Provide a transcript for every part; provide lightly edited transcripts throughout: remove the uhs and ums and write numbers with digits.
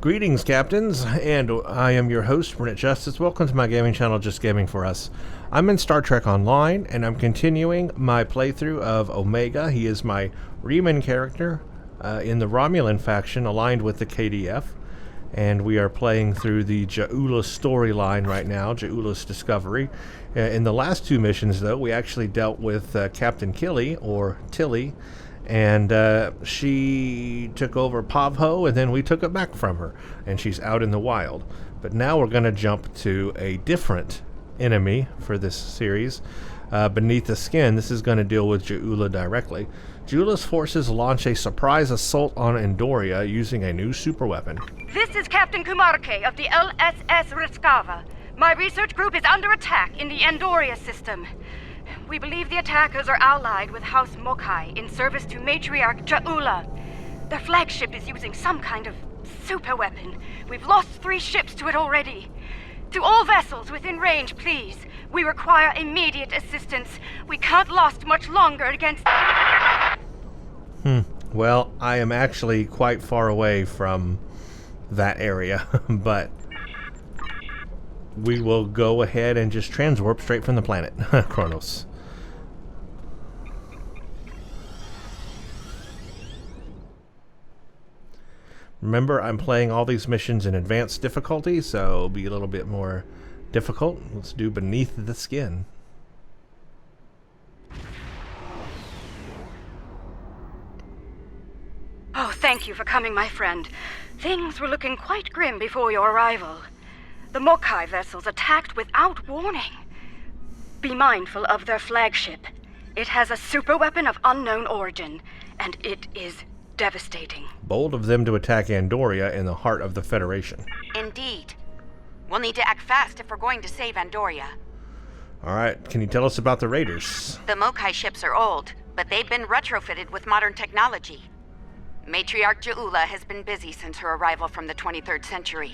Greetings, Captains, and I am your host, Brent Justice. Welcome to my gaming channel, Just Gaming for Us. I'm in Star Trek Online, and I'm continuing my playthrough of Omega. He is my Reman character in the Romulan faction, aligned with the KDF, and we are playing through the Ja'ula storyline right now, Ja'ula's Discovery. In the last two missions, though, we actually dealt with Captain Killy, or Tilly, and she took over Pavho, and then we took it back from her, and she's out in the wild. But now we're going to jump to a different enemy for this series, Beneath the Skin. This is going to deal with Ja'ula directly. Ja'ula's forces launch a surprise assault on Andoria using a new superweapon. This is Captain Kumarke of the LSS Riskava. My research group is under attack in the Andoria system. We believe the attackers are allied with House Mokai in service to Matriarch Ja'ula. Their flagship is using some kind of superweapon. We've lost 3 ships to it already. To all vessels within range, please. We require immediate assistance. We can't last much longer against... Well, I am actually quite far away from that area, but we will go ahead and just transwarp straight from the planet, Kronos. Remember, I'm playing all these missions in advanced difficulty, so it'll be a little bit more difficult. Let's do Beneath the Skin. Oh, thank you for coming, my friend. Things were looking quite grim before your arrival. The Mokai vessels attacked without warning. Be mindful of their flagship. It has a superweapon of unknown origin, and it is devastating. Bold of them to attack Andoria in the heart of the Federation. Indeed. We'll need to act fast if we're going to save Andoria. Alright, can you tell us about the raiders? The Mokai ships are old, but they've been retrofitted with modern technology. Matriarch Ja'ula has been busy since her arrival from the 23rd century.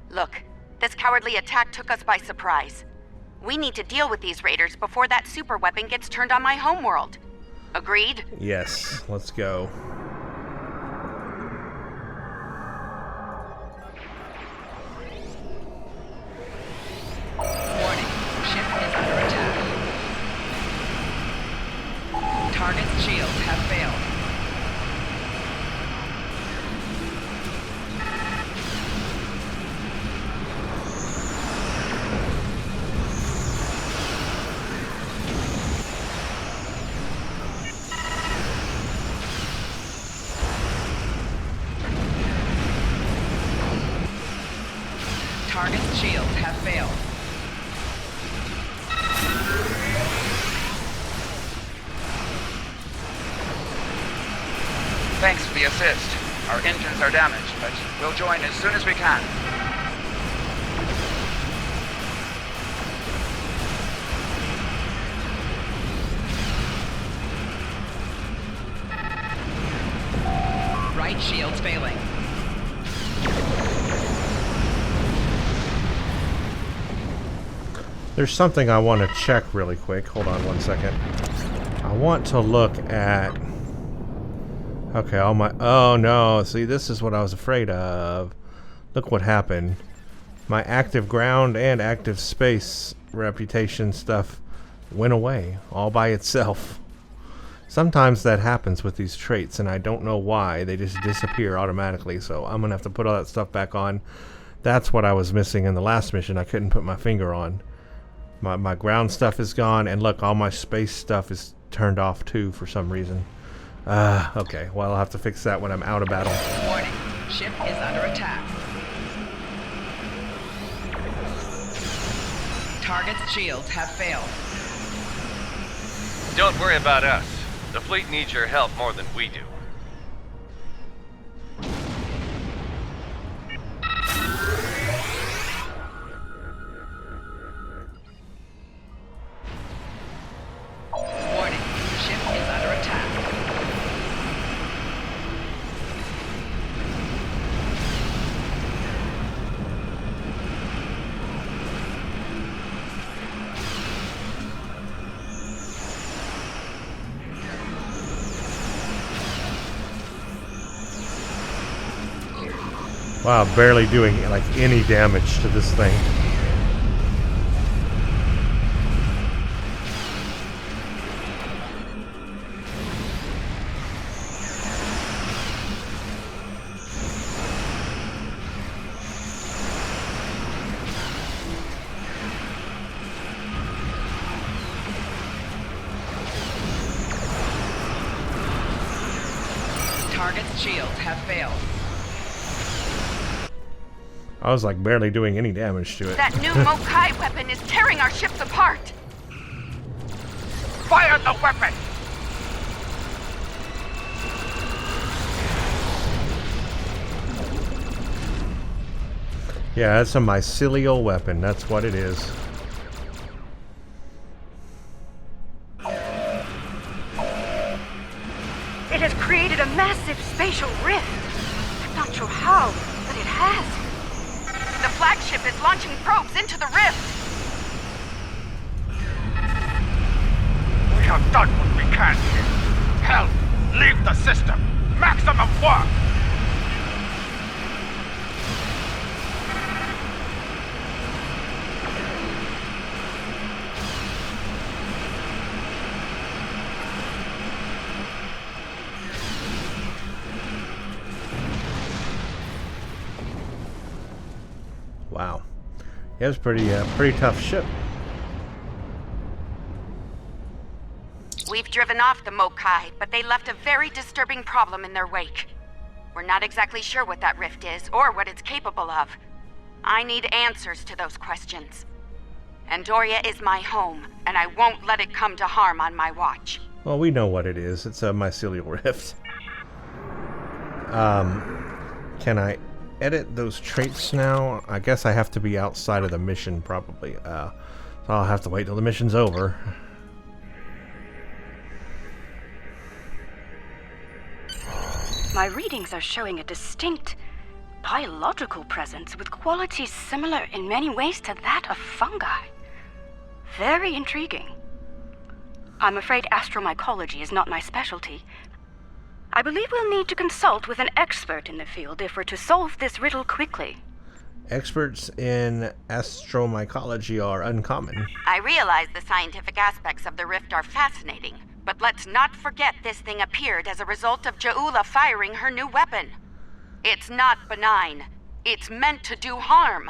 Look, this cowardly attack took us by surprise. We need to deal with these raiders before that superweapon gets turned on my homeworld. Agreed? Yes, let's go. Warning, ship is under attack. Target's shields have failed. Target's shields have failed. Thanks for the assist. Our engines are damaged, but we'll join as soon as we can. Right shield's failing. There's something I want to check really quick. Hold on one second. I want to look at... Okay, all my... Oh, no. See, this is what I was afraid of. Look what happened. My active ground and active space reputation stuff went away all by itself. Sometimes that happens with these traits, and I don't know why. They just disappear automatically, so I'm going to have to put all that stuff back on. That's what I was missing in the last mission. I couldn't put my finger on. My ground stuff is gone, and look, all my space stuff is turned off too for some reason. Okay, well, I'll have to fix that when I'm out of battle. Warning, ship is under attack. Target's shields have failed. Don't worry about us. The fleet needs your help more than we do. Warning, ship is under attack. Wow, barely doing like any damage to this thing. Target's shields have failed. I was like barely doing any damage to it. That new Mokai weapon is tearing our ships apart. Fire the weapon! Yeah, that's a mycelial weapon. That's what it is. It has created a massive spatial rift. I'm not sure how, but it has. The flagship is launching probes into the rift. We have done what we can here. Help! Leave the system! Maximum work! Wow. Yeah, it was pretty tough ship. We've driven off the Mokai, but they left a very disturbing problem in their wake. We're not exactly sure what that rift is, or what it's capable of. I need answers to those questions. Andoria is my home, and I won't let it come to harm on my watch. Well, we know what it is. It's a mycelial rift. Can I edit those traits now? I guess I have to be outside of the mission, probably. So I'll have to wait till the mission's over. My readings are showing a distinct biological presence with qualities similar in many ways to that of fungi. Very intriguing. I'm afraid astromycology is not my specialty. I believe we'll need to consult with an expert in the field if we're to solve this riddle quickly. Experts in astromycology are uncommon. I realize the scientific aspects of the rift are fascinating, but let's not forget this thing appeared as a result of Ja'ula firing her new weapon. It's not benign. It's meant to do harm.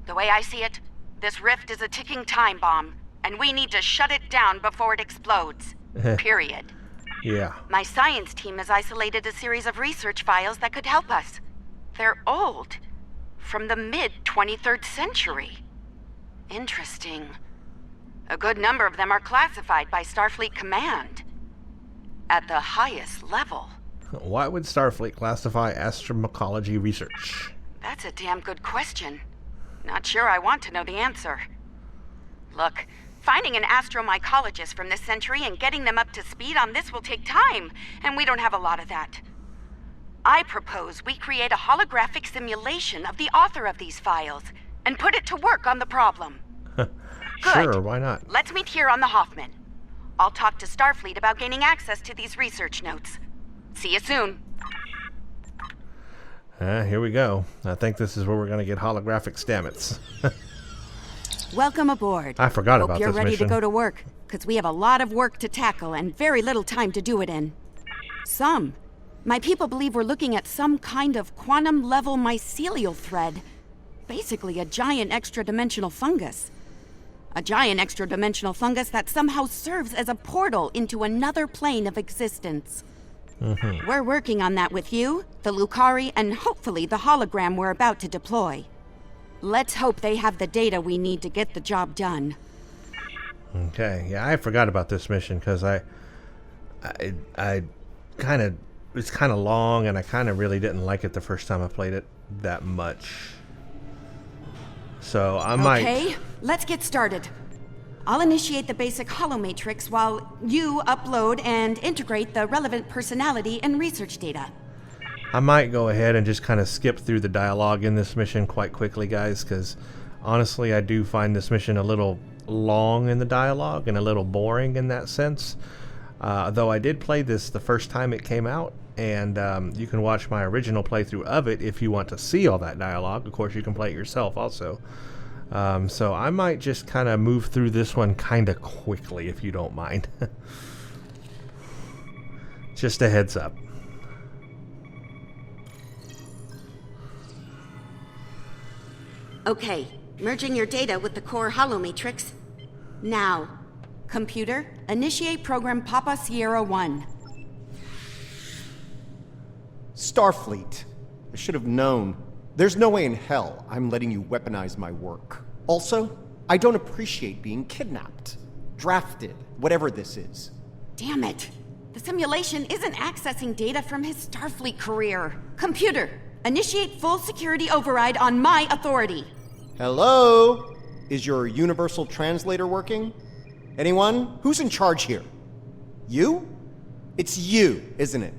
The way I see it, this rift is a ticking time bomb, and we need to shut it down before it explodes. Period. Yeah. My science team has isolated a series of research files that could help us. They're old. From the mid-23rd century. Interesting. A good number of them are classified by Starfleet Command. At the highest level. Why would Starfleet classify astromycology research? That's a damn good question. Not sure I want to know the answer. Look, finding an astromycologist from this century and getting them up to speed on this will take time, and we don't have a lot of that. I propose we create a holographic simulation of the author of these files and put it to work on the problem. Sure, why not? Let's meet here on the Hoffman. I'll talk to Starfleet about gaining access to these research notes. See you soon. Here we go. I think this is where we're going to get holographic stamets. Welcome aboard. I forgot Hope about you're this ready mission. to go to work, because we have a lot of work to tackle and very little time to do it in. My people believe we're looking at some kind of quantum-level mycelial thread. Basically a giant extra-dimensional fungus. A giant extra-dimensional fungus that somehow serves as a portal into another plane of existence. We're working on that with you, the Lucari, and hopefully the hologram we're about to deploy. Let's hope they have the data we need to get the job done. Okay, yeah, I forgot about this mission because I kind of, it's kind of long and I kind of really didn't like it the first time I played it that much. So I might... Okay, let's get started. I'll initiate the basic holomatrix while you upload and integrate the relevant personality and research data. I might go ahead and just kind of skip through the dialogue in this mission quite quickly, guys, because honestly I do find this mission a little long in the dialogue and a little boring in that sense. Though I did play this the first time it came out, and you can watch my original playthrough of it if you want to see all that dialogue. Of course, you can play it yourself also. So I might just kind of move through this one kind of quickly, if you don't mind. Just a heads up. Okay, merging your data with the core holomatrix. Now, computer, initiate program Papa Sierra 1. Starfleet. I should have known. There's no way in hell I'm letting you weaponize my work. Also, I don't appreciate being kidnapped, drafted, whatever this is. Damn it! The simulation isn't accessing data from his Starfleet career. Computer, initiate full security override on my authority. Hello? Is your universal translator working? Anyone? Who's in charge here? You? It's you, isn't it?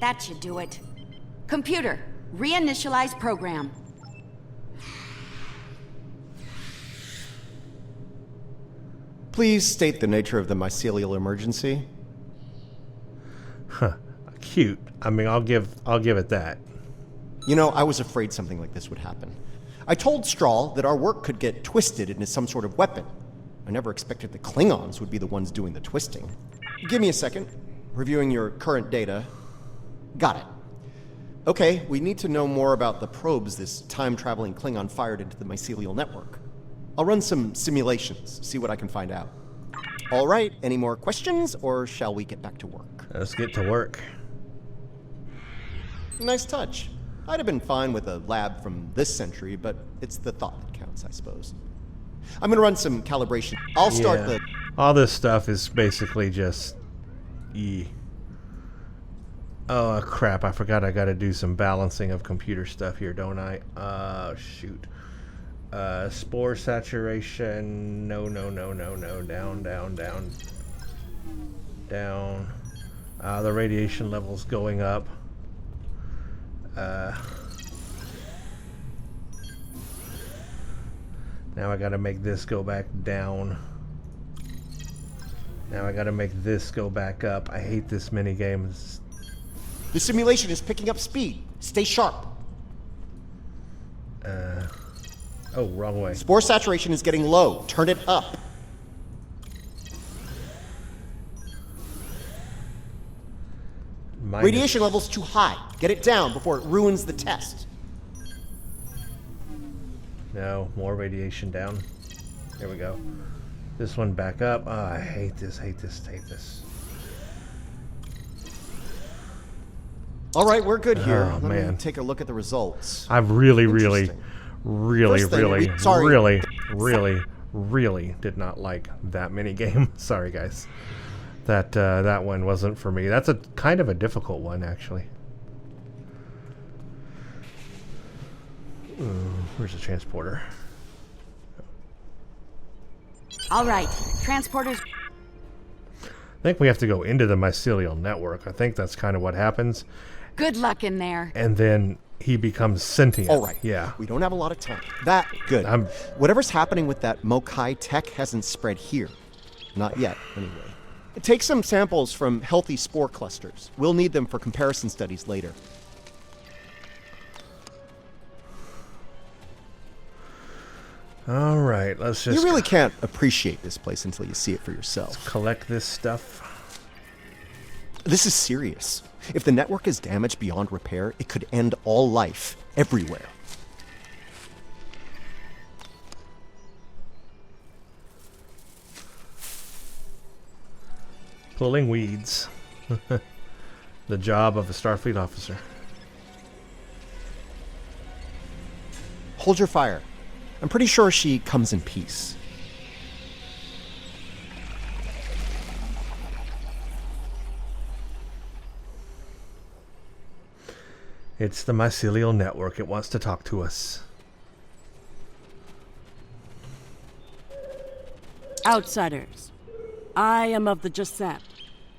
That should do it. Computer, reinitialize program. Please state the nature of the mycelial emergency. Huh. Cute. I mean, I'll give it that. You know, I was afraid something like this would happen. I told Strahl that our work could get twisted into some sort of weapon. I never expected the Klingons would be the ones doing the twisting. Give me a second. Reviewing your current data. Got it. Okay, we need to know more about the probes this time-traveling Klingon fired into the mycelial network. I'll run some simulations, see what I can find out. All right, any more questions, or shall we get back to work? Let's get to work. Nice touch. I'd have been fine with a lab from this century, but it's the thought that counts, I suppose. I'm gonna run some calibration. I'll start the... All this stuff is basically just... Oh, crap. I forgot I gotta do some balancing of computer stuff here, don't I? Shoot. Spore saturation. No. Down. The radiation level's going up. Now I gotta make this go back down. Now I gotta make this go back up. I hate this minigame. The simulation is picking up speed. Stay sharp. Oh, wrong way. Spore saturation is getting low. Turn it up. Radiation level's too high. Get it down before it ruins the test. No, more radiation down. There we go. This one back up. Oh, I hate this. All right, we're good here. Oh, Let man. me take a look at the results. I've really did not like that mini game. Sorry, guys. That one wasn't for me. That's a kind of a difficult one, actually. Where's the transporter? All right, transporters. I think we have to go into the mycelial network. I think that's kind of what happens. Good luck in there. And then he becomes sentient. All right. Yeah. We don't have a lot of time. Good. Whatever's happening with that Mokai tech hasn't spread here. Not yet, anyway. Take some samples from healthy spore clusters. We'll need them for comparison studies later. All right, let's just... You really can't appreciate this place until you see it for yourself. collect this stuff. This is serious. If the network is damaged beyond repair, it could end all life, everywhere. Pulling weeds. The job of a Starfleet officer. Hold your fire. I'm pretty sure she comes in peace. It's the mycelial network. It wants to talk to us. Outsiders. I am of the Giuseppe.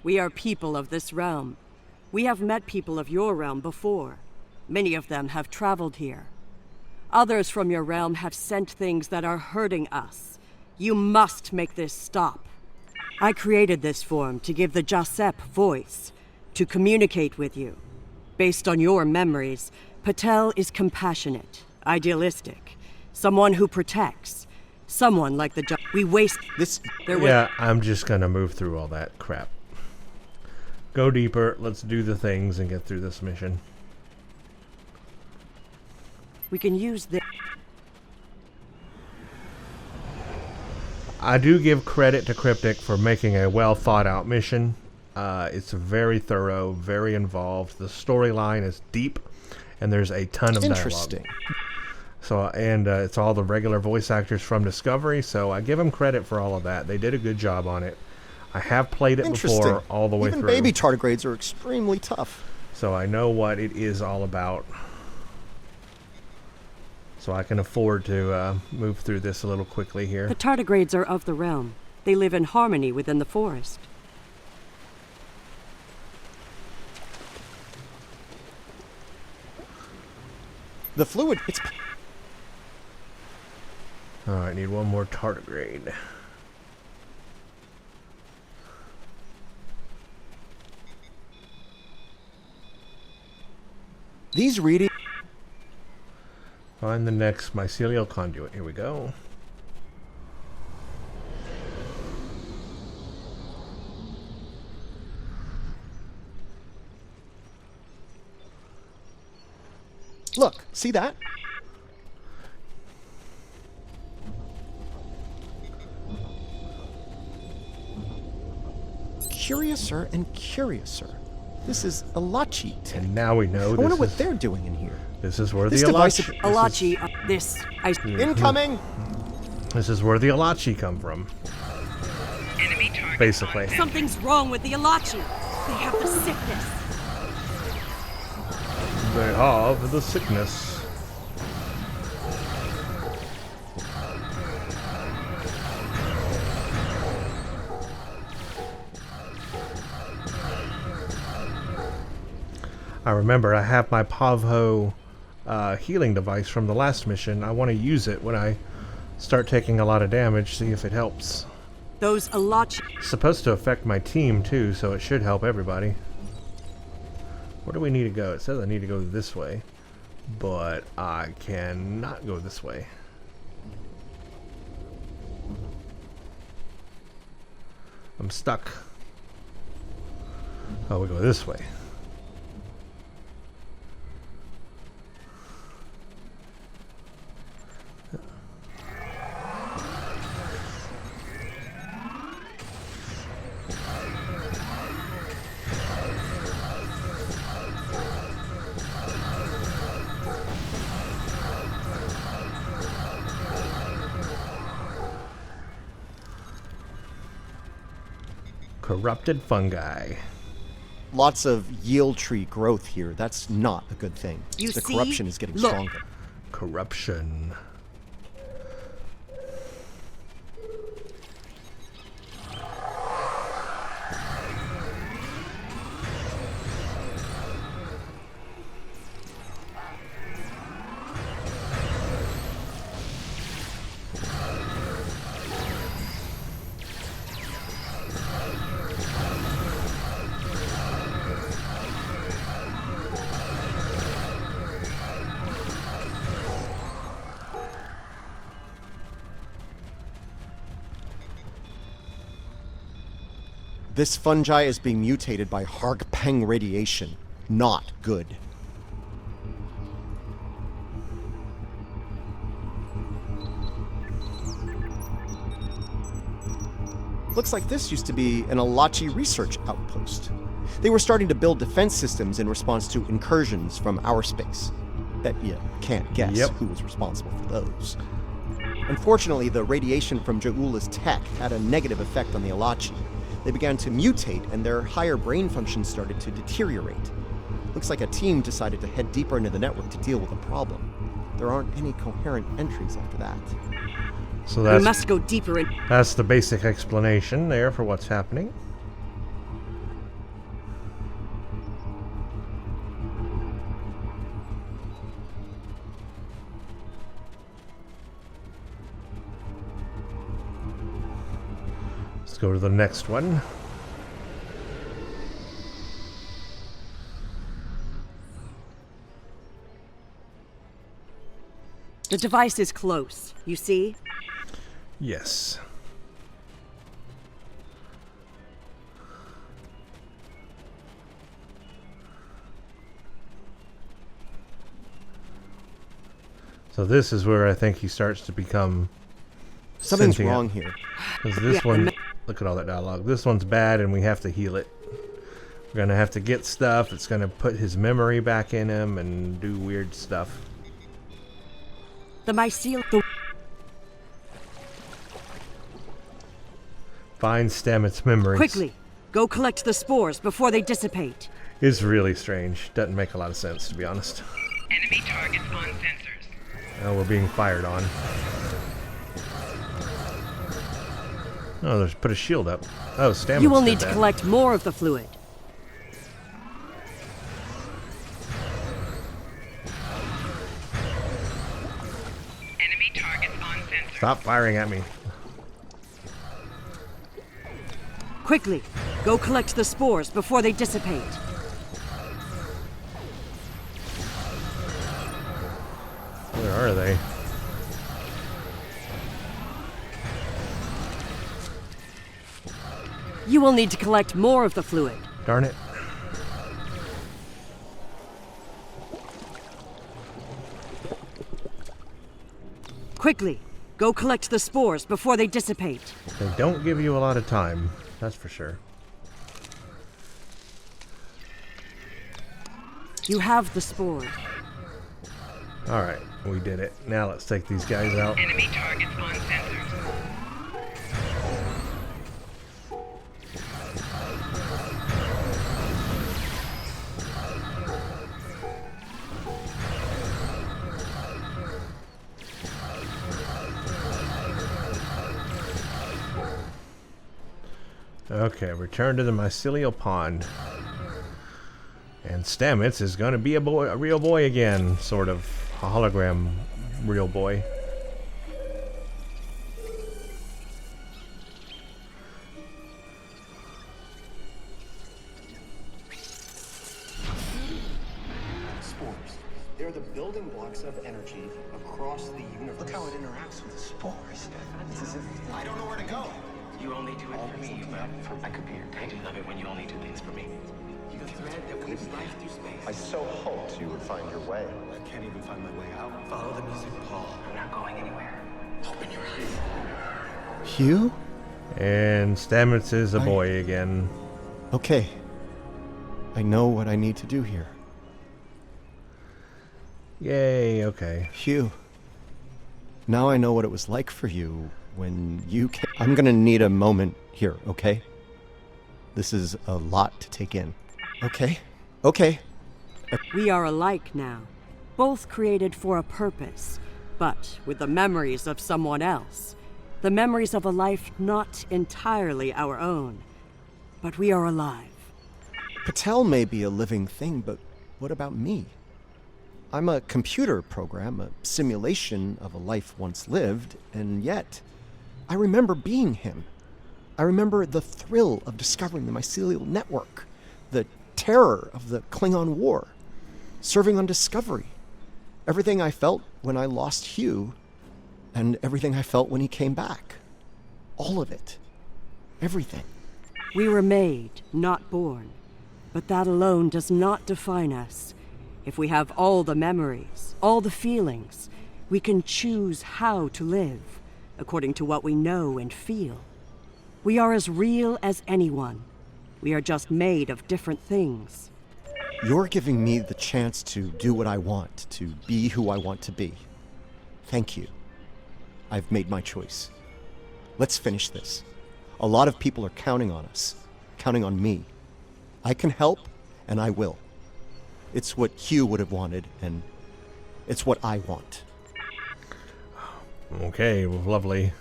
We are people of this realm. We have met people of your realm before. Many of them have traveled here. Others from your realm have sent things that are hurting us. You must make this stop. I created this form to give the Giuseppe voice, to communicate with you. Based on your memories, Patel is compassionate, idealistic, someone who protects, someone like the we waste This... Yeah, I'm just gonna move through all that crap. Go deeper, let's do the things and get through this mission. We can use this. I do give credit to Cryptic for making a well thought out mission. It's very thorough, very involved. The storyline is deep, and there's a ton of Interesting. dialogue. So, and it's all the regular voice actors from Discovery, so I give them credit for all of that. They did a good job on it. I have played it before all the way Even through. baby tardigrades are extremely tough. So I know what it is all about. So I can afford to move through this a little quickly here. The tardigrades are of the realm. They live in harmony within the forest. The fluid... It's... Alright, need one more tardigrade. These readings... Find the next mycelial conduit. Here we go. Look, see that? Curiouser and curiouser. This is Alachi tech. And now we know I wonder this what is, they're doing in here. this is where This the device... Alachi... Alachi, Incoming! This is where the Alachi come from. Enemy target. Basically. Something's wrong with the Alachi. They have the sickness. They have the sickness. I remember I have my Pavho healing device from the last mission. I want to use it when I start taking a lot of damage, see if it helps. Those Alachi. It's supposed to affect my team too, so it should help everybody. Where do we need to go? It says I need to go this way, but I cannot go this way. I'm stuck. Oh, we go this way. Corrupted fungi. Lots of yield tree growth here. That's not a good thing. You the see? corruption is getting Look. stronger. Corruption. This fungi is being mutated by Hargpeng radiation. Not good. Looks like this used to be an Alachi research outpost. They were starting to build defense systems in response to incursions from our space. Bet you can't guess who was responsible for those. Unfortunately, the radiation from Ja'ula's tech had a negative effect on the Alachi. They began to mutate, and their higher brain functions started to deteriorate. Looks like a team decided to head deeper into the network to deal with the problem. There aren't any coherent entries after that. So We must go deeper in. that's the basic explanation there for what's happening. Let's go to the next one. The device is close, you see? Yes. So this is where I think he starts to become Something's sentient. wrong here. Because this one, look at all that dialogue. This one's bad and we have to heal it. We're going to have to get stuff. It's going to put his memory back in him and do weird stuff. The mycelial... Find Stamets' memories. Quickly, go collect the spores before they dissipate. It's really strange. Doesn't make a lot of sense, to be honest. Enemy targets on sensors. Oh, we're being fired on. Oh, there's put a shield up. Oh, Stamets You will did need to that. collect more of the fluid. Enemy targets on sensors. Stop firing at me. Quickly, go collect the spores before they dissipate. Where are they? You will need to collect more of the fluid. Darn it. Quickly, go collect the spores before they dissipate. They don't give you a lot of time, that's for sure. You have the spores. Alright, we did it. Now let's take these guys out. Enemy targets on sensors. Okay, return to the mycelial pond. And Stamets is gonna be a real boy again, sort of. A hologram real boy. Spores. They're the building blocks of energy across the universe. Look how it interacts with the spores. It's as if I don't know where to go. You only do it for me, man. I could be your dad. I do love it when you only do things for me. The thread that weaves life through space. I so hoped you would find your way. I can't even find my way out. Follow the music, Paul. I'm not going anywhere. Open your eyes. Hugh? And Stamets is a boy again. Okay. I know what I need to do here. Yay, okay. Hugh. Now I know what it was like for you when you came. I'm gonna need a moment here, okay? This is a lot to take in. Okay. Okay. We are alike now, both created for a purpose, but with the memories of someone else. The memories of a life not entirely our own. But we are alive. Patel may be a living thing, but what about me? I'm a computer program, a simulation of a life once lived, and yet I remember being him. I remember the thrill of discovering the mycelial network, the terror of the Klingon War, serving on Discovery, everything I felt when I lost Hugh, and everything I felt when he came back. All of it. Everything. We were made, not born. But that alone does not define us. If we have all the memories, all the feelings, we can choose how to live, according to what we know and feel. We are as real as anyone. We are just made of different things. You're giving me the chance to do what I want, to be who I want to be. Thank you. I've made my choice. Let's finish this. A lot of people are counting on us, counting on me. I can help, and I will. It's what Hugh would have wanted, and it's what I want. Okay, well, lovely.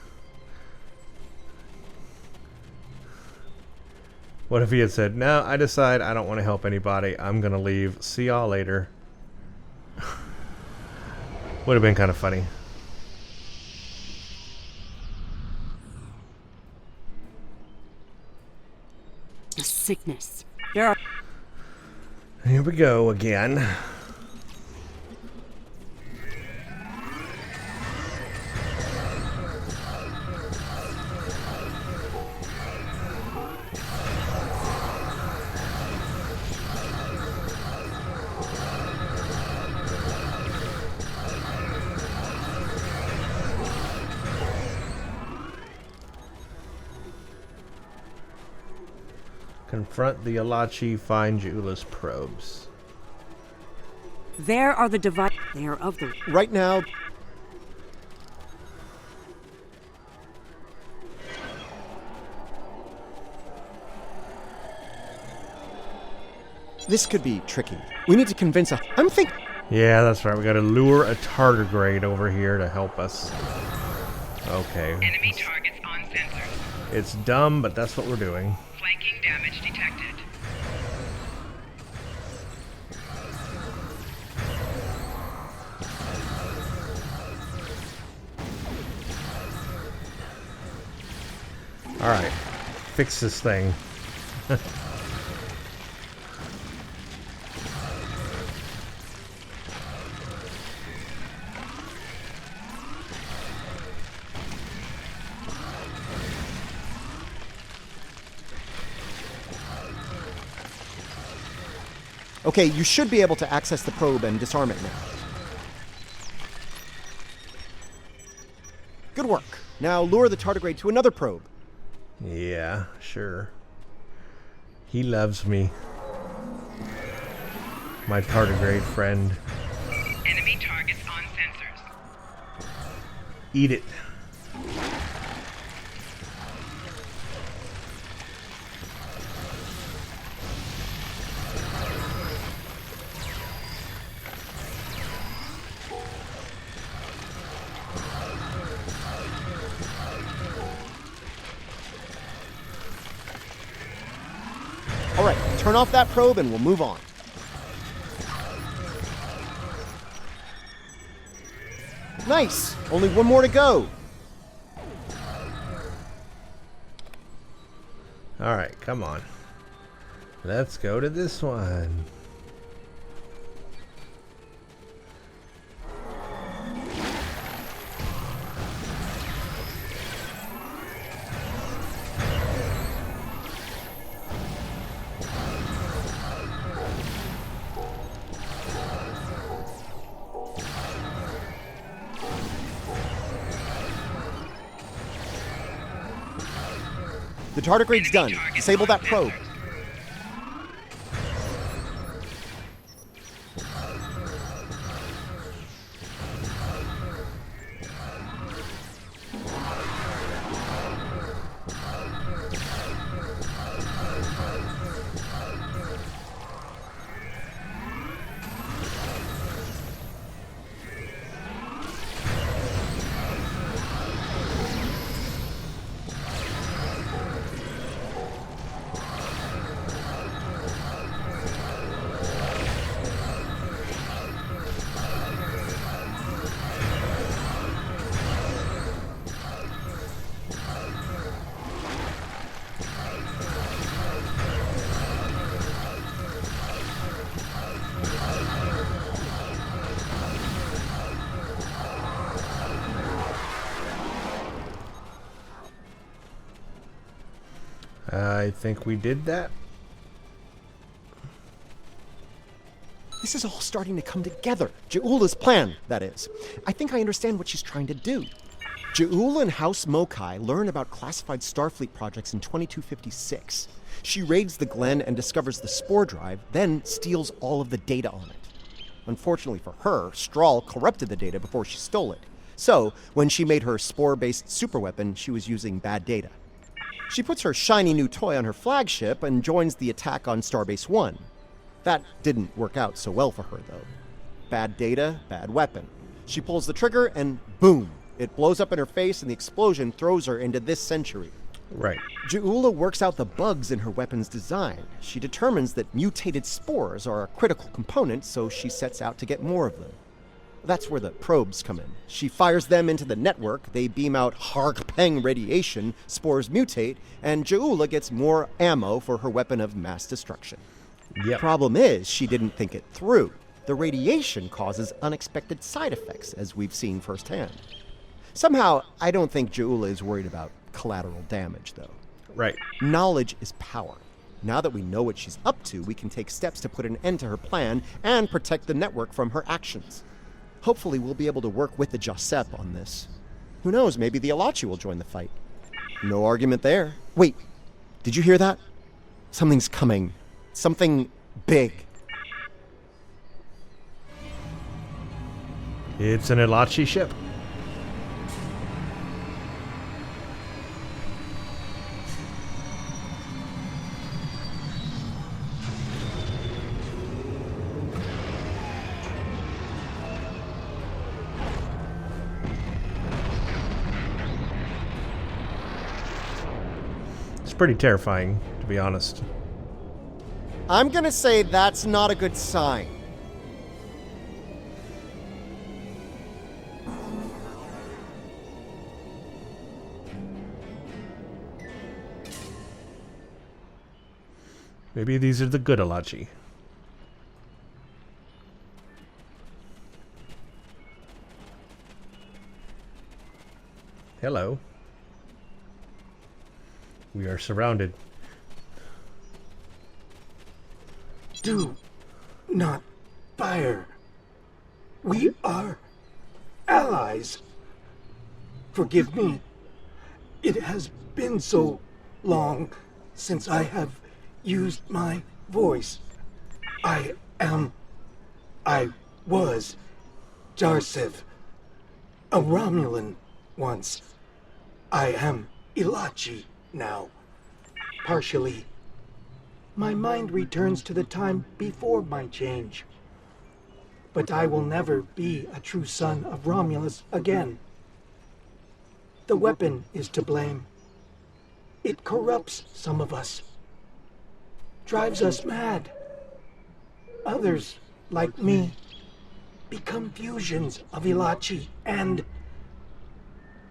What if he had said, no, I decide I don't want to help anybody. I'm going to leave. See y'all later. Would have been kind of funny. The sickness. There are... Here we go again. Confront the Alachi, find Jula's probes. There are the devices. They are of the... Right now... This could be tricky. We need to convince a... I'm thinking... Yeah, that's right. We gotta lure a tardigrade over here to help us. Okay. Enemy targets on sensors. It's dumb, but that's what we're doing. Flanking damage detected. Alright. Fix this thing. Okay, you should be able to access the probe and disarm it now. Good work. Now lure the tardigrade to another probe. Yeah, sure. He loves me. My tardigrade friend. Enemy targets on sensors. Eat it. All right, turn off that probe and we'll move on. Nice! Only one more to go. Alright, come on. Let's go to this one. The tardigrade's done. Disable that probe. I think we did that. This is all starting to come together. Ja'ula's plan, that is. I think I understand what she's trying to do. Ja'ula and House Mokai learn about classified Starfleet projects in 2256. She raids the Glen and discovers the spore drive, then steals all of the data on it. Unfortunately for her, Strahl corrupted the data before she stole it. So, when she made her spore-based superweapon, she was using bad data. She puts her shiny new toy on her flagship and joins the attack on Starbase 1. That didn't work out so well for her, though. Bad data, bad weapon. She pulls the trigger and boom! It blows up in her face and the explosion throws her into this century. Right. Ja'ula works out the bugs in her weapon's design. She determines that mutated spores are a critical component, so she sets out to get more of them. That's where the probes come in. She fires them into the network, they beam out Harg-Peng radiation, spores mutate, and Ja'ula gets more ammo for her weapon of mass destruction. Yep. Problem is, she didn't think it through. The radiation causes unexpected side effects, as we've seen firsthand. Somehow, I don't think Ja'ula is worried about collateral damage, though. Right. Knowledge is power. Now that we know what she's up to, we can take steps to put an end to her plan and protect the network from her actions. Hopefully we'll be able to work with the Josep on this. Who knows, maybe the Alachi will join the fight. No argument there. Wait, did you hear that? Something's coming. Something big. It's an Ilachi ship. It's pretty terrifying, to be honest. I'm gonna say that's not a good sign. Maybe these are the good Ilachi. Hello. We are surrounded. Do not fire. We are allies. Forgive me. It has been so long since I have used my voice. I was Jarsev, a Romulan once. I am Ilachi now, partially. My mind returns to the time before my change. But I will never be a true son of Romulus again. The weapon is to blame. It corrupts some of us, drives us mad. Others, like me, become fusions of Ilachi and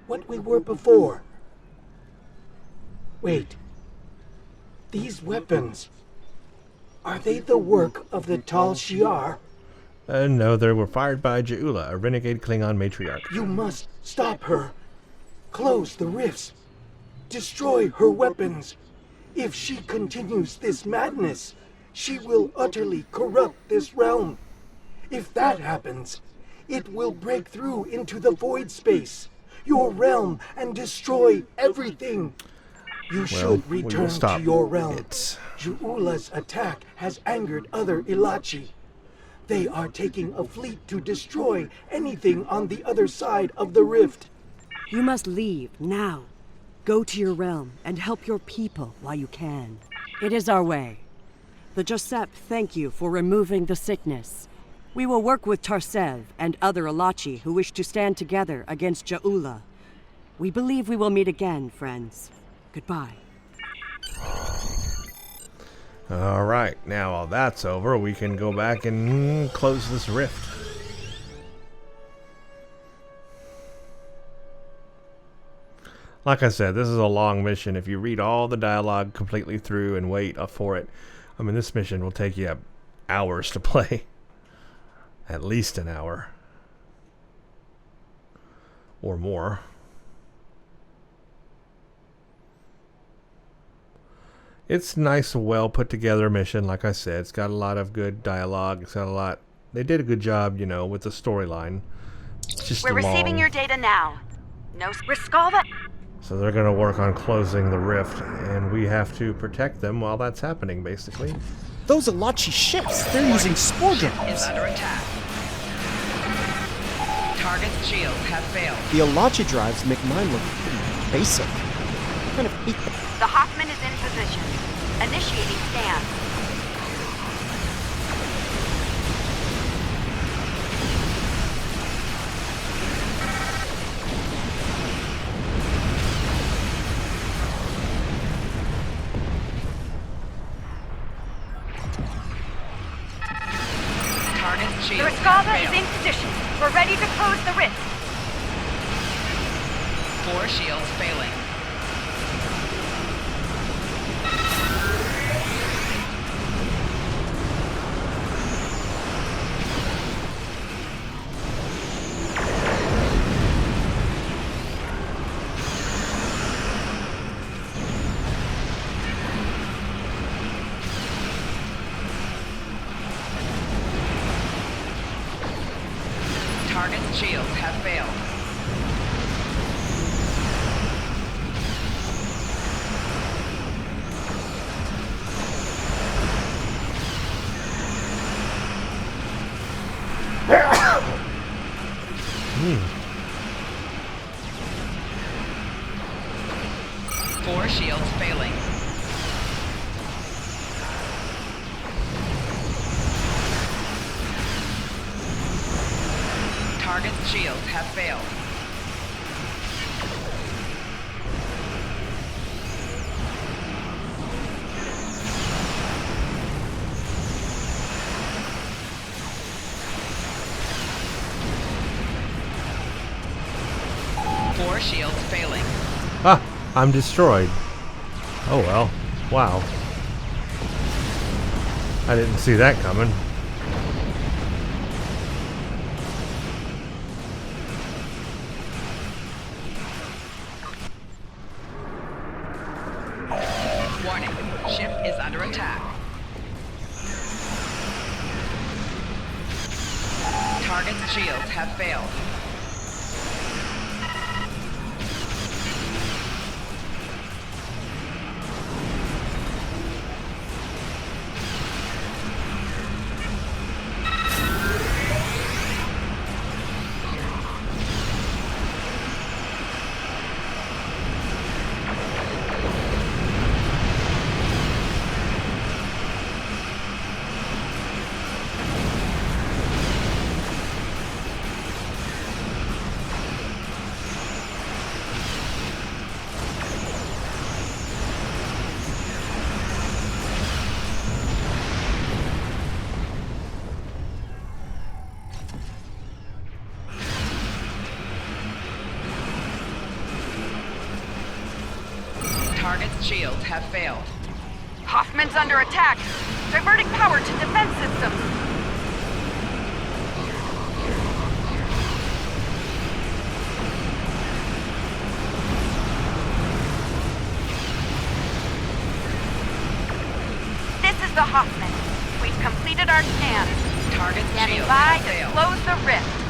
what we were before. Wait, these weapons, are they the work of the Tal Shiar? No, they were fired by Jaula, a renegade Klingon matriarch. You must stop her. Close the rifts. Destroy her weapons. If she continues this madness, she will utterly corrupt this realm. If that happens, it will break through into the void space, your realm, and destroy everything. You should return to your realm. Juula's attack has angered other Ilachi. They are taking a fleet to destroy anything on the other side of the rift. You must leave now. Go to your realm and help your people while you can. It is our way. The Josep thank you for removing the sickness. We will work with Tarsev and other Ilachi who wish to stand together against Jaula. We believe we will meet again, friends. Goodbye. Alright, now while that's over, we can go back and close this rift. Like I said, this is a long mission. If you read all the dialogue completely through and wait for it, I mean, this mission will take you hours to play. At least an hour. Or more. It's nice, well put together mission, like I said. It's got a lot of good dialogue. It's got a lot. They did a good job, you know, with the storyline. It's just We're receiving your data now. No Riscava. So they're going to work on closing the rift, and we have to protect them while that's happening, basically. Those Ilachi ships, they're using spore drones. Is under attack. Target's shields have failed. The Ilachi drives make mine look pretty basic. I kind of hate them. The Hoffman is in position. Initiating scan. The Riscava is in position. We're ready to close the rift. 4 shields failing. Target's shields have failed. Four shields failing. Target's shields have failed. Four shields failing. Ah, I'm destroyed. Oh well. Wow. I didn't see that coming. Warning. Ship is under attack. Target's shields have failed. Target's shields have failed. Hoffman's under attack. Diverting power to defense systems. This is the Hoffman. We've completed our scan. Target's Standing shields by have to failed. close the rift.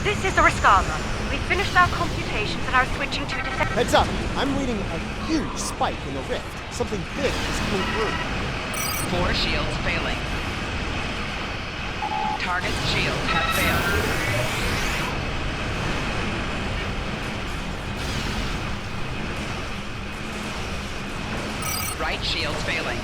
This is the Riskava. We finished our computations and are switching to defense. Heads up, I'm reading a huge spike in the rift. Something big is coming through. Four shields failing. Target's shields have failed. Right shield's failing.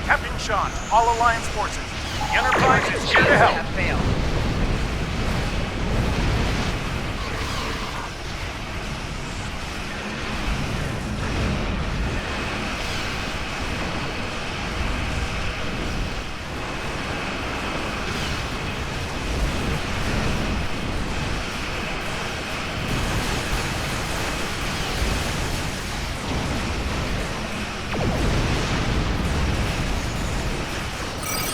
Captain Sean, all Alliance forces. The Enterprise is here to Shields help. have failed.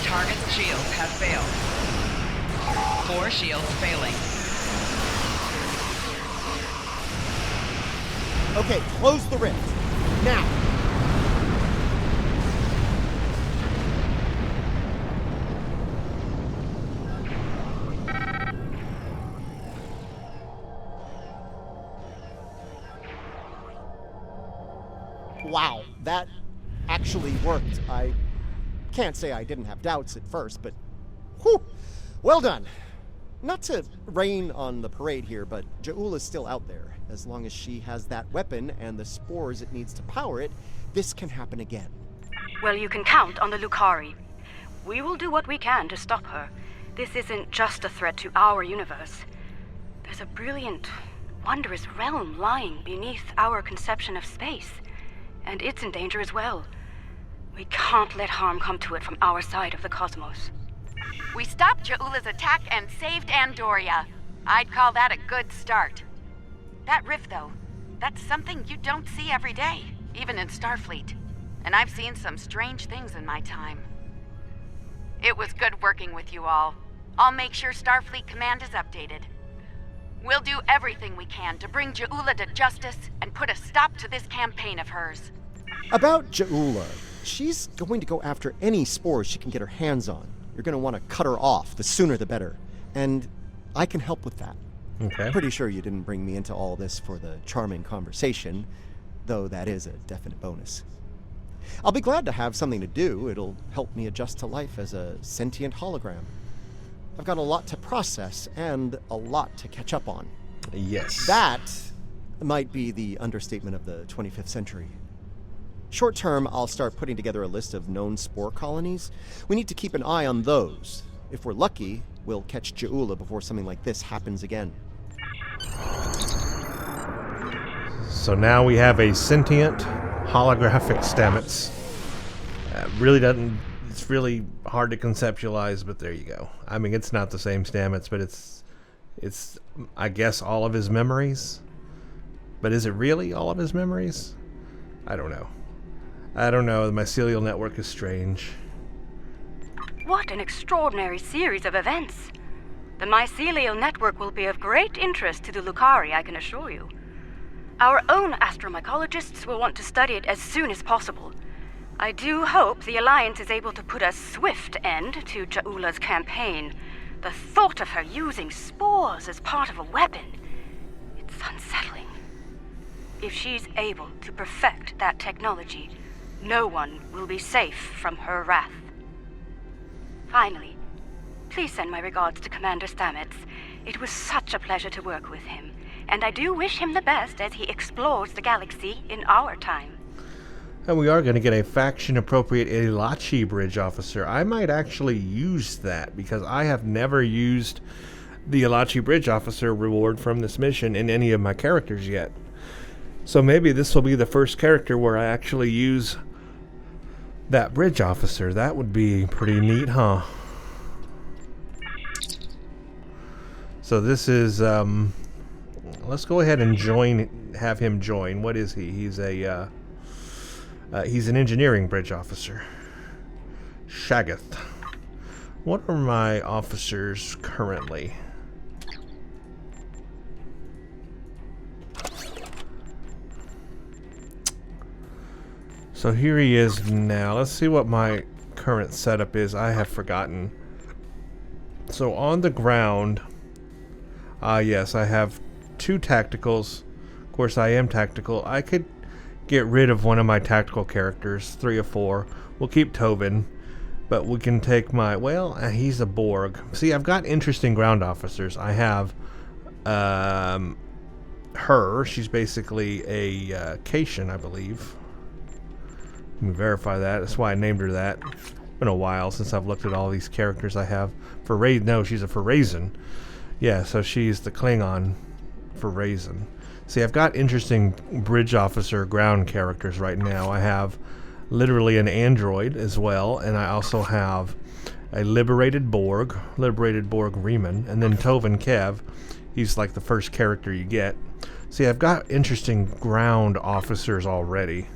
Target's shields have failed. Four shields failing. Okay, close the rift. Now. Wow, that actually worked. I can't say I didn't have doubts at first, but whew, well done. Not to rain on the parade here, but Ja'ula's still out there. As long as she has that weapon and the spores it needs to power it, this can happen again. Well, you can count on the Lucari. We will do what we can to stop her. This isn't just a threat to our universe. There's a brilliant, wondrous realm lying beneath our conception of space. And it's in danger as well. We can't let harm come to it from our side of the cosmos. We stopped Ja'ula's attack and saved Andoria. I'd call that a good start. That rift, though, that's something you don't see every day, even in Starfleet. And I've seen some strange things in my time. It was good working with you all. I'll make sure Starfleet Command is updated. We'll do everything we can to bring Ja'ula to justice and put a stop to this campaign of hers. About Ja'ula, she's going to go after any spores she can get her hands on. You're going to want to cut her off, the sooner the better. And I can help with that. Okay. Pretty sure you didn't bring me into all this for the charming conversation, though that is a definite bonus. I'll be glad to have something to do. It'll help me adjust to life as a sentient hologram. I've got a lot to process and a lot to catch up on. Yes. That might be the understatement of the 25th century. Short term, I'll start putting together a list of known spore colonies. We need to keep an eye on those. If we're lucky, we'll catch Ja'ula before something like this happens again. So now we have a sentient holographic Stamets. It's really hard to conceptualize, but there you go. I mean, it's not the same Stamets, but it's I guess all of his memories. But is it really all of his memories? I don't know. The mycelial network is strange. What an extraordinary series of events. The mycelial network will be of great interest to the Lucari, I can assure you. Our own astromycologists will want to study it as soon as possible. I do hope the Alliance is able to put a swift end to Ja'ula's campaign. The thought of her using spores as part of a weapon, it's unsettling. If she's able to perfect that technology, no one will be safe from her wrath. Finally, please send my regards to Commander Stamets. It was such a pleasure to work with him, and I do wish him the best as he explores the galaxy in our time. And we are going to get a faction-appropriate Ilachi bridge officer. I might actually use that, because I have never used the Ilachi bridge officer reward from this mission in any of my characters yet. So maybe this will be the first character where I actually use that bridge officer. That would be pretty neat, huh? So this is, let's go ahead and have him join. What is he? He's an engineering bridge officer. Shagath. What are my officers currently? So here he is now. Let's see what my current setup is. I have forgotten. So on the ground, yes, I have 2 tacticals. Of course, I am tactical. I could get rid of one of my tactical characters, 3 or 4. We'll keep Tobin, but we can take my, well, he's a Borg. See, I've got interesting ground officers. I have her. She's basically a Cation, I believe. Let me verify that. That's why I named her that. It's been a while since I've looked at all these characters I have. No, she's a Pharazin. Yeah, so she's the Klingon Pharazin. See, I've got interesting bridge officer ground characters right now. I have literally an android as well, and I also have a liberated Borg Reman, and then Tovin Kev. He's like the first character you get. See, I've got interesting ground officers already.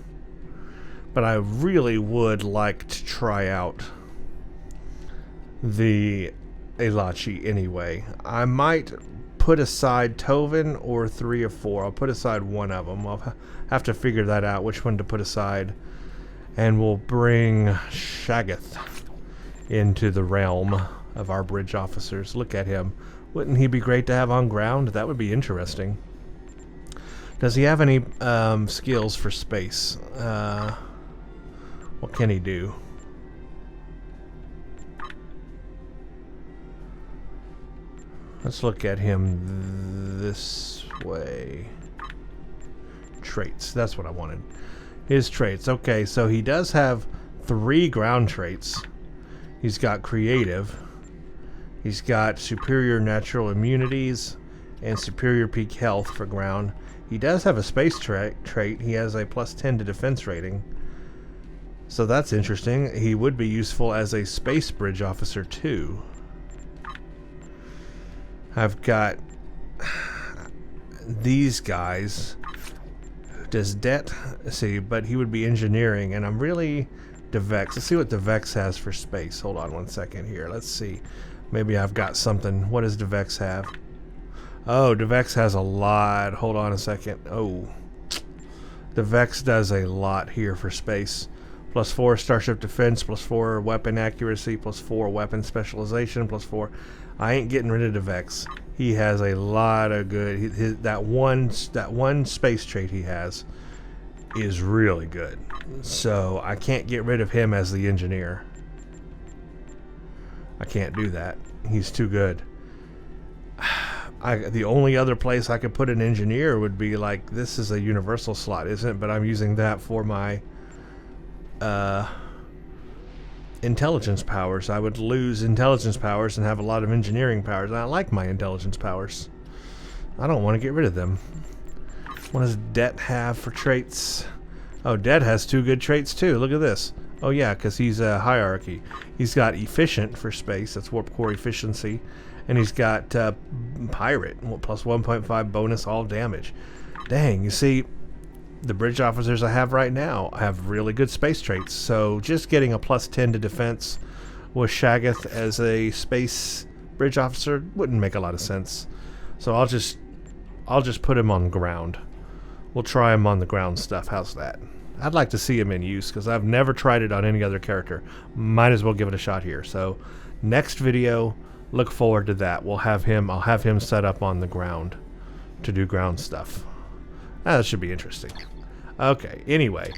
But I really would like to try out the Ilachi anyway. I might put aside Tovin or 3 or 4. I'll put aside one of them. I'll have to figure that out, which one to put aside. And we'll bring Shagath into the realm of our bridge officers. Look at him. Wouldn't he be great to have on ground? That would be interesting. Does he have any skills for space? What can he do? Let's look at him this way. Traits. That's what I wanted. His traits. Okay, so he does have 3 ground traits. He's got creative. He's got superior natural immunities and superior peak health for ground. He does have a space trait. He has a +10 to defense rating. So that's interesting. He would be useful as a space bridge officer too. I've got these guys. Does Det see? But he would be engineering, and I'm really Devex. Let's see what Devex has for space. Hold on one second here. Let's see. Maybe I've got something. What does Devex have? Oh, the Vex has a lot. Hold on a second. Oh. The Vex does a lot here for space. +4 starship defense, +4 weapon accuracy, +4 weapon specialization, +4. I ain't getting rid of the Vex. He has a lot of good. That one space trait he has is really good. So I can't get rid of him as the engineer. I can't do that. He's too good. The only other place I could put an engineer would be like, this is a universal slot, isn't it? But I'm using that for my intelligence powers. I would lose intelligence powers and have a lot of engineering powers. And I like my intelligence powers. I don't want to get rid of them. What does Det have for traits? Oh, Det has 2 good traits too. Look at this. Oh yeah, because he's a hierarchy. He's got efficient for space. That's warp core efficiency. And he's got pirate, plus 1.5 bonus all damage. Dang, you see, the bridge officers I have right now have really good space traits. So just getting a +10 to defense with Shaggoth as a space bridge officer wouldn't make a lot of sense. So I'll just put him on ground. We'll try him on the ground stuff. How's that? I'd like to see him in use because I've never tried it on any other character. Might as well give it a shot here. So next video, look forward to that. I'll have him set up on the ground to do ground stuff. That should be interesting. Okay, anyway.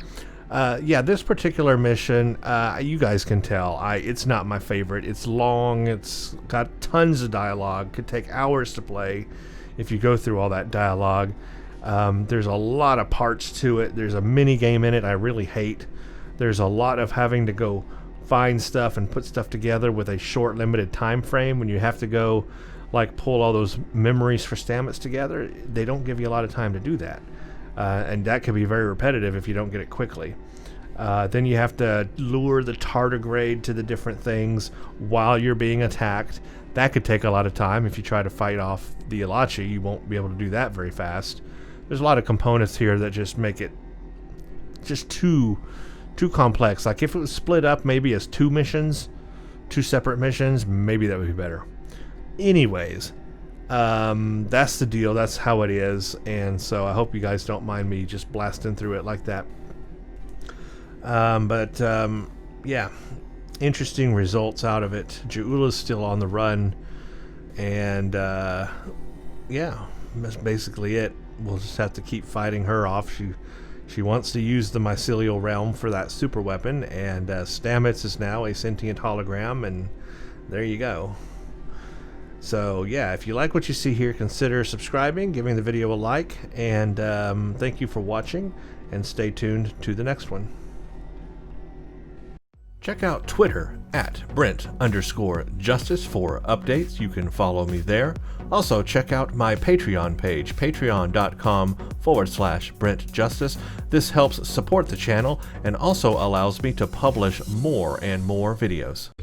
Yeah, this particular mission, you guys can tell, it's not my favorite. It's long, it's got tons of dialogue, could take hours to play if you go through all that dialogue. There's a lot of parts to it. There's a mini game in it I really hate. There's a lot of having to go find stuff and put stuff together with a short limited time frame when you have to go like pull all those memories for Stamets together. They don't give you a lot of time to do that. And that can be very repetitive if you don't get it quickly. Then you have to lure the tardigrade to the different things while you're being attacked. That could take a lot of time. If you try to fight off the Ilachi, you won't be able to do that very fast. There's a lot of components here that just make it just too complex. Like if it was split up maybe as 2 separate missions, maybe that would be better. Anyways, that's the deal. That's how it is. And so I hope you guys don't mind me just blasting through it like that. Yeah, interesting results out of it. Ju'ula's still on the run, and yeah, that's basically it. We'll just have to keep fighting her off. She wants to use the mycelial realm for that super weapon, and Stamets is now a sentient hologram, and there you go. So yeah, if you like what you see here, consider subscribing, giving the video a like, and thank you for watching, and stay tuned to the next one. Check out Twitter at Brent_Justice for updates. You can follow me there. Also, check out my Patreon page, patreon.com/Brent Justice. This helps support the channel and also allows me to publish more and more videos.